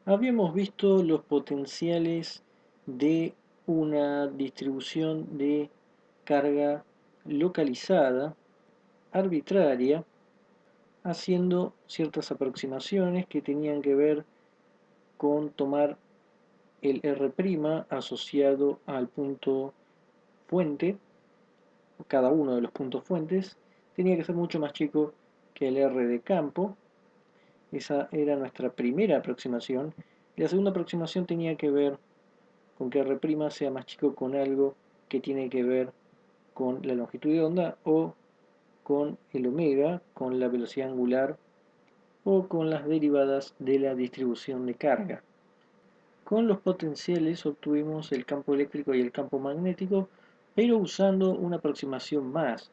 Habíamos visto los potenciales de una distribución de carga localizada, arbitraria, haciendo ciertas aproximaciones que tenían que ver con tomar el R' asociado al punto fuente, cada uno de los puntos fuentes, tenía que ser mucho más chico que el R de campo. Esa era nuestra primera aproximación. Y la segunda aproximación tenía que ver con que R' sea más chico con algo que tiene que ver con la longitud de onda o con el omega, con la velocidad angular o con las derivadas de la distribución de carga. Con los potenciales obtuvimos el campo eléctrico y el campo magnético, pero usando una aproximación más,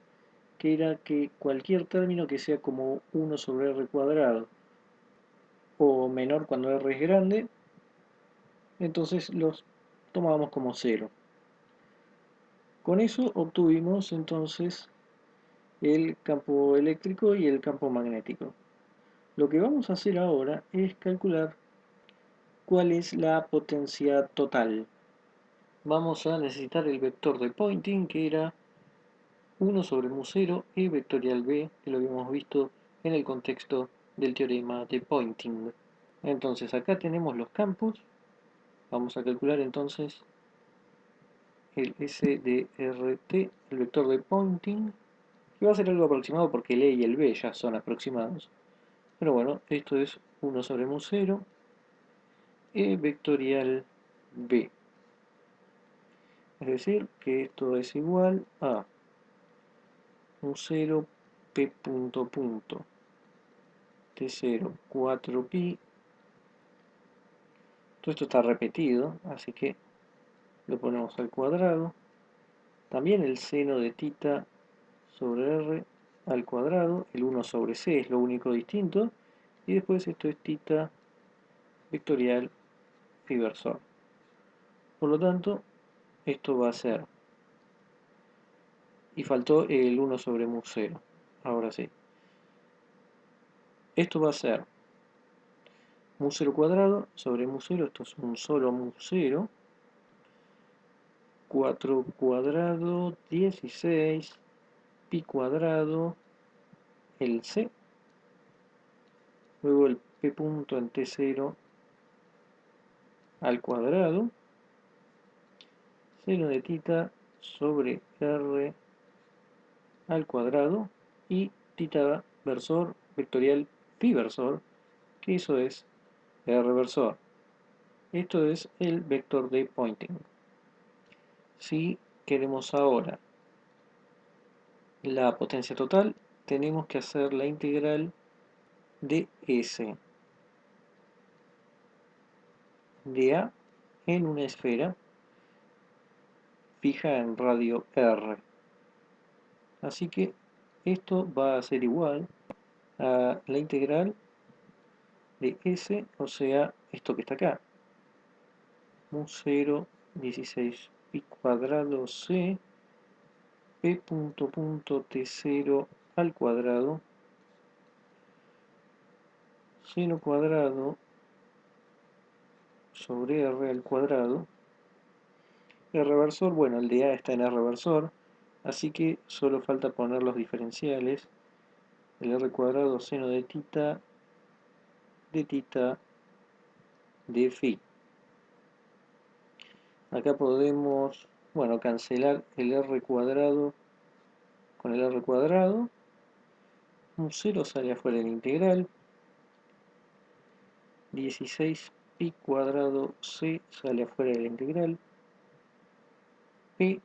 que era que cualquier término que sea como 1 sobre r cuadrado o menor cuando r es grande, entonces los tomábamos como cero. Con eso obtuvimos entonces el campo eléctrico y el campo magnético. Lo que vamos a hacer ahora es calcular cuál es la potencia total. Vamos a necesitar el vector de Poynting, que era 1 sobre mu0 e vectorial b, que lo habíamos visto en el contexto del teorema de Poynting. Entonces acá tenemos los campos. Vamos a calcular entonces el S de RT, el vector de Poynting, que va a ser algo aproximado porque el E y el B ya son aproximados. Pero bueno, esto es 1 sobre mu0 e vectorial b. Es decir, que esto es igual a mu0 p punto punto t0 4pi. Todo esto está repetido, así que lo ponemos al cuadrado. También el seno de tita sobre r al cuadrado, el 1 sobre c es lo único distinto, y después esto es tita vectorial fiversor. Por lo tanto, esto va a ser, y faltó el 1 sobre mu0, ahora sí. Esto va a ser mu0 cuadrado sobre mu0, esto es un solo mu0, 4 cuadrado, 16, pi cuadrado, el c, luego el p punto en t0 al cuadrado, seno de tita sobre r al cuadrado y tita versor vectorial pi versor, que eso es r versor. Esto es el vector de Poynting. Si queremos ahora la potencia total, tenemos que hacer la integral de S de A en una esfera fija en radio R. Así que esto va a ser igual a la integral de S, o sea, esto que está acá, mu0 16 pi cuadrado c p punto punto t0 al cuadrado, seno cuadrado sobre r al cuadrado. El reversor, bueno, el de A está en el reversor, así que solo falta poner los diferenciales. El r cuadrado seno de tita de phi. Acá podemos, bueno, cancelar el r cuadrado con el r cuadrado. Un 0 sale afuera de la integral. 16 pi cuadrado c sale afuera de la integral. P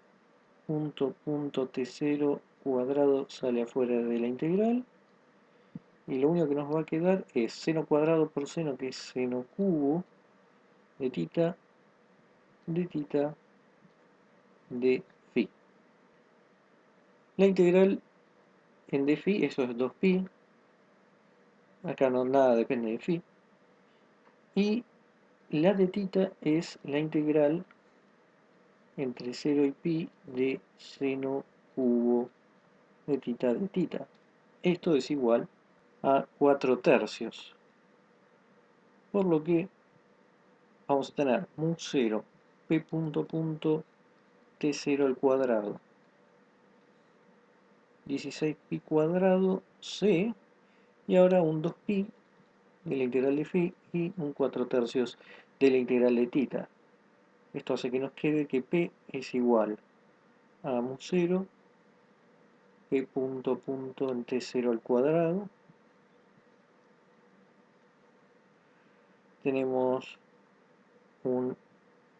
punto punto t0 cuadrado sale afuera de la integral. Y lo único que nos va a quedar es seno cuadrado por seno, que es seno cubo de tita de phi. La integral en d phi, eso es 2pi. Acá no nada depende de phi. Y la de tita es la integral entre 0 y pi de seno cubo de tita de tita. Esto es igual a 4 tercios. Por lo que vamos a tener mu0 p punto punto t0 al cuadrado 16pi cuadrado c, y ahora un 2pi de la integral de phi y un 4/3 de la integral de tita. Esto hace que nos quede que p es igual a mu0 p punto punto en t0 al cuadrado. Tenemos un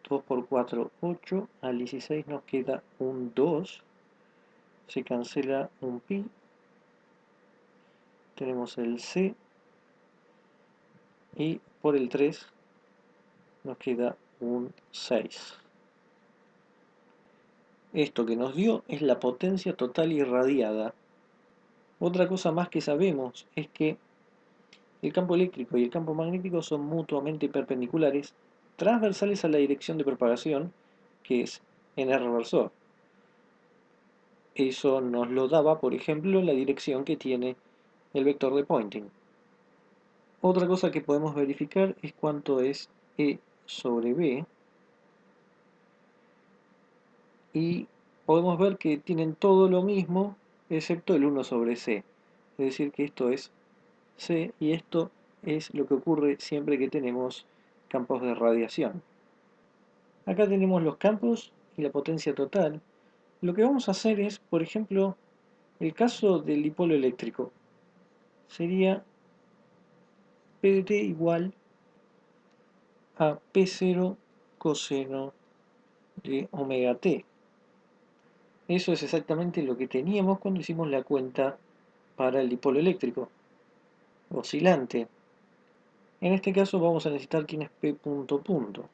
2 por 4, 8, al 16 nos queda un 2, se cancela un pi, tenemos el c, y por el 3 nos queda un 6. Esto que nos dio es la potencia total irradiada. Otra cosa más que sabemos es que el campo eléctrico y el campo magnético son mutuamente perpendiculares, transversales a la dirección de propagación, que es en R reversor. Eso nos lo daba, por ejemplo, la dirección que tiene el vector de Poynting. Otra cosa que podemos verificar es cuánto es E sobre B, y podemos ver que tienen todo lo mismo excepto el 1 sobre C. Es decir, que esto es C y esto es lo que ocurre siempre que tenemos campos de radiación. Acá tenemos los campos y la potencia total. Lo que vamos a hacer es, por ejemplo, el caso del dipolo eléctrico. Sería P de t igual a P0 coseno de omega t. Eso es exactamente lo que teníamos cuando hicimos la cuenta para el dipolo eléctrico oscilante. En este caso vamos a necesitar quién es P punto punto.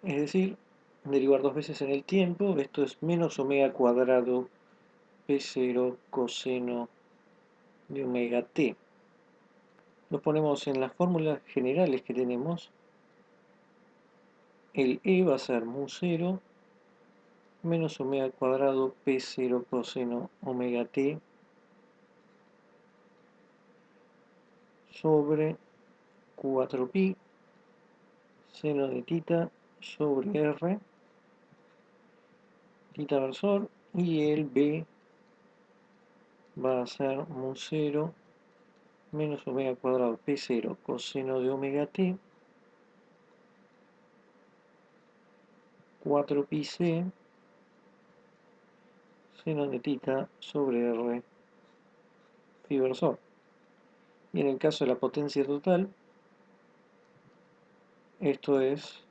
Es decir, derivar dos veces en el tiempo, esto es menos omega cuadrado P0 coseno de omega t. Lo ponemos en las fórmulas generales que tenemos. El E va a ser mu0 menos omega cuadrado P0 coseno omega t sobre 4pi seno de tita sobre r, tita versor, y el B va a ser mu0 menos omega cuadrado P0 coseno de omega t 4pi c seno de tita sobre r phi versor. Y en el caso de la potencia total, esto es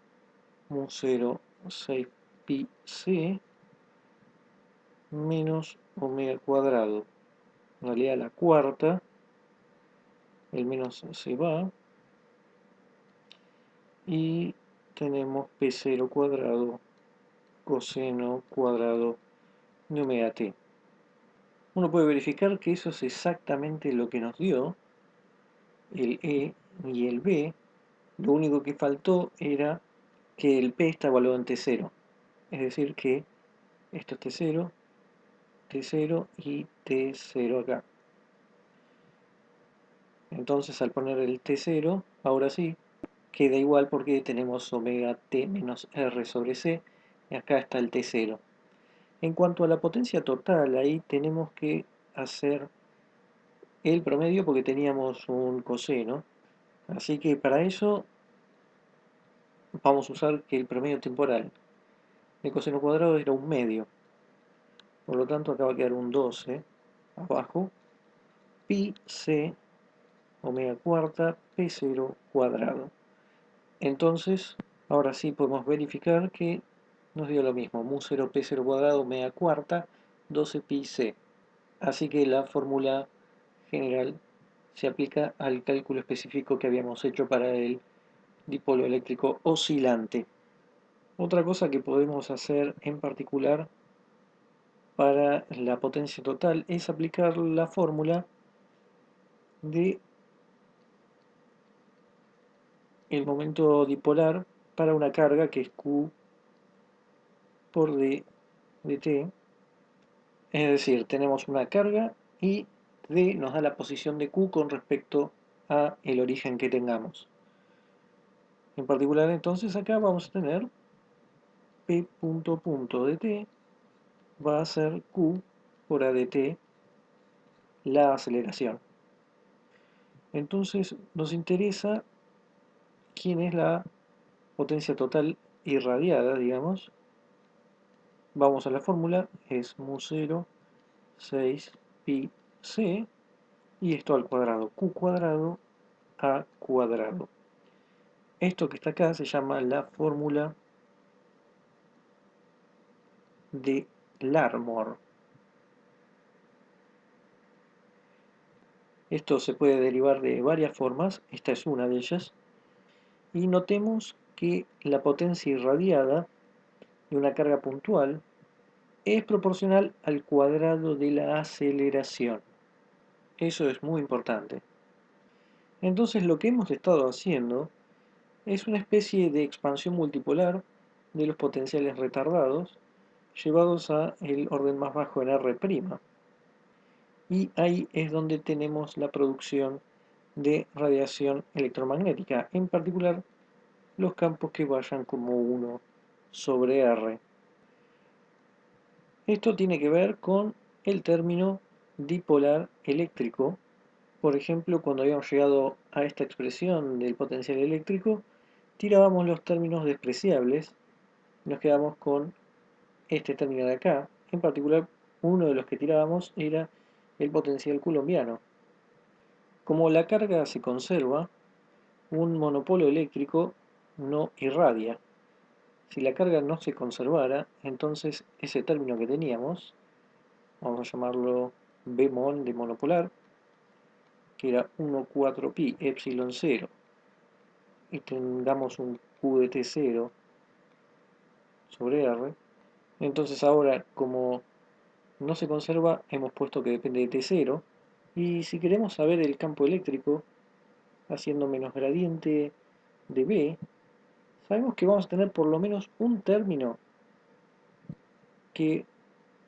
mu0 6pi c menos omega cuadrado. En realidad la cuarta, el menos se va, y tenemos P0 cuadrado coseno cuadrado de omega t. Uno puede verificar que eso es exactamente lo que nos dio el E y el B. Lo único que faltó era que el P está evaluado en T0. Es decir que esto es T0, T0 y T0 acá. Entonces al poner el T0, ahora sí, queda igual porque tenemos omega t menos r sobre c, y acá está el T0. En cuanto a la potencia total, ahí tenemos que hacer el promedio porque teníamos un coseno. Así que para eso vamos a usar que el promedio temporal. El coseno cuadrado era un medio. Por lo tanto acá va a quedar un 12 abajo. Pi c omega cuarta p0 cuadrado. Entonces, ahora sí podemos verificar que nos dio lo mismo. Mu0 p0 cuadrado omega cuarta 12 pi c. Así que la fórmula general se aplica al cálculo específico que habíamos hecho para el dipolo eléctrico oscilante. Otra cosa que podemos hacer en particular para la potencia total es aplicar la fórmula de el momento dipolar para una carga que es Q por D de T. Es decir, tenemos una carga y D nos da la posición de Q con respecto a el origen que tengamos. En particular, entonces acá vamos a tener P punto punto de t va a ser Q por A de t, la aceleración. Entonces nos interesa quién es la potencia total irradiada, digamos. Vamos a la fórmula, es mu0 6 pi c, y esto al cuadrado, q cuadrado a cuadrado. Esto que está acá se llama la fórmula de Larmor. Esto se puede derivar de varias formas, esta es una de ellas, y notemos que la potencia irradiada de una carga puntual es proporcional al cuadrado de la aceleración. Eso es muy importante. Entonces lo que hemos estado haciendo es una especie de expansión multipolar de los potenciales retardados llevados a el orden más bajo en R', y ahí es donde tenemos la producción de radiación electromagnética, en particular los campos que vayan como 1 sobre R. Esto tiene que ver con el término dipolar eléctrico. Por ejemplo, cuando habíamos llegado a esta expresión del potencial eléctrico, tirábamos los términos despreciables y nos quedamos con este término de acá. En particular, uno de los que tirábamos era el potencial coulombiano. Como la carga se conserva, un monopolo eléctrico no irradia. Si la carga no se conservara, entonces ese término que teníamos, vamos a llamarlo B mon de monopolar, que era 1,4pi epsilon 0, y tengamos un Q de T0 sobre R, entonces ahora, como no se conserva, hemos puesto que depende de T0, y si queremos saber el campo eléctrico, haciendo menos gradiente de B, sabemos que vamos a tener por lo menos un término que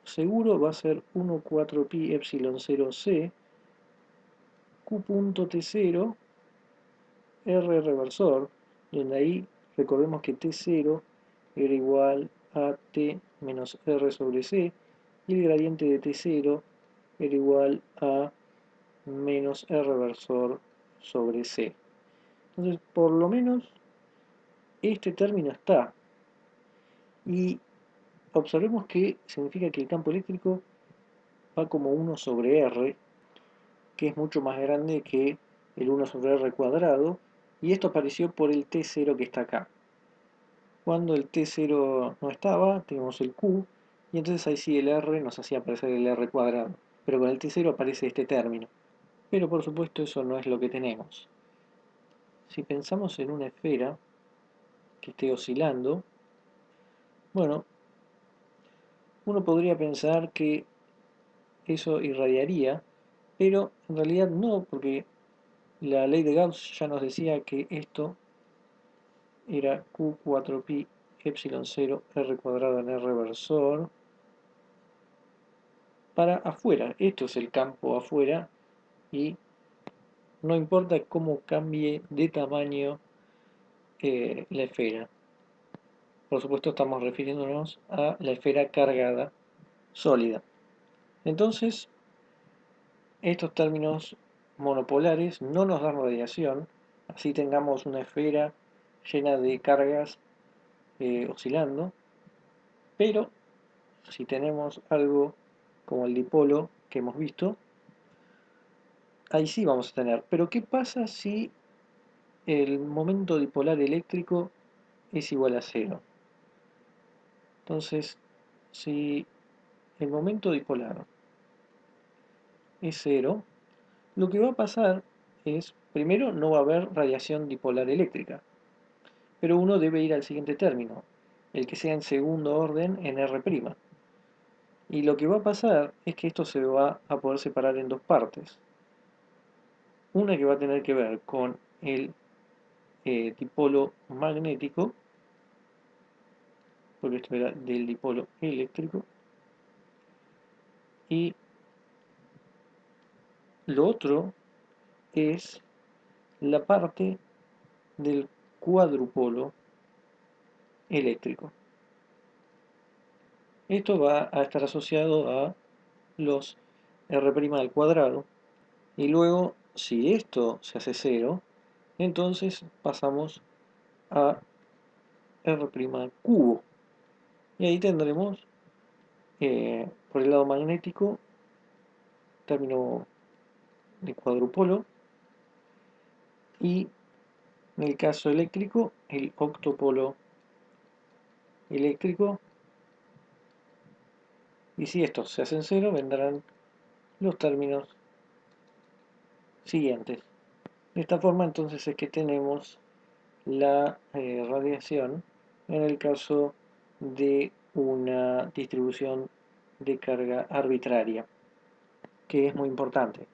seguro va a ser 1,4pi epsilon 0c Q punto T0 R reversor, donde ahí recordemos que T0 era igual a T menos R sobre C, y el gradiente de T0 era igual a menos R reversor sobre C. Entonces, por lo menos, este término está. Y observemos que significa que el campo eléctrico va como 1 sobre R, que es mucho más grande que el 1 sobre R cuadrado, y esto apareció por el T0 que está acá. Cuando el T0 no estaba, teníamos el Q, y entonces ahí sí el R nos hacía aparecer el R cuadrado. Pero con el T0 aparece este término. Pero por supuesto eso no es lo que tenemos. Si pensamos en una esfera que esté oscilando, bueno, uno podría pensar que eso irradiaría, pero en realidad no, porque la ley de Gauss ya nos decía que esto era Q4pi epsilon 0 R cuadrado en R reversor para afuera. Esto es el campo afuera y no importa cómo cambie de tamaño la esfera. Por supuesto estamos refiriéndonos a la esfera cargada sólida. Entonces, estos términos monopolares no nos dan radiación, así tengamos una esfera llena de cargas oscilando, pero si tenemos algo como el dipolo que hemos visto, ahí sí vamos a tener. Pero ¿qué pasa si el momento dipolar eléctrico es igual a cero? Entonces, si el momento dipolar es cero, lo que va a pasar es, primero, no va a haber radiación dipolar eléctrica, pero uno debe ir al siguiente término, el que sea en segundo orden en R'. Y lo que va a pasar es que esto se va a poder separar en dos partes. Una que va a tener que ver con el dipolo magnético, porque esto era del dipolo eléctrico, y lo otro es la parte del cuadrupolo eléctrico. Esto va a estar asociado a los R' al cuadrado, y luego si esto se hace cero, entonces pasamos a R' al cubo, y ahí tendremos por el lado magnético término de cuadrupolo, y en el caso eléctrico el octopolo eléctrico, y si estos se hacen cero vendrán los términos siguientes. De esta forma entonces es que tenemos la radiación en el caso de una distribución de carga arbitraria, que es muy importante.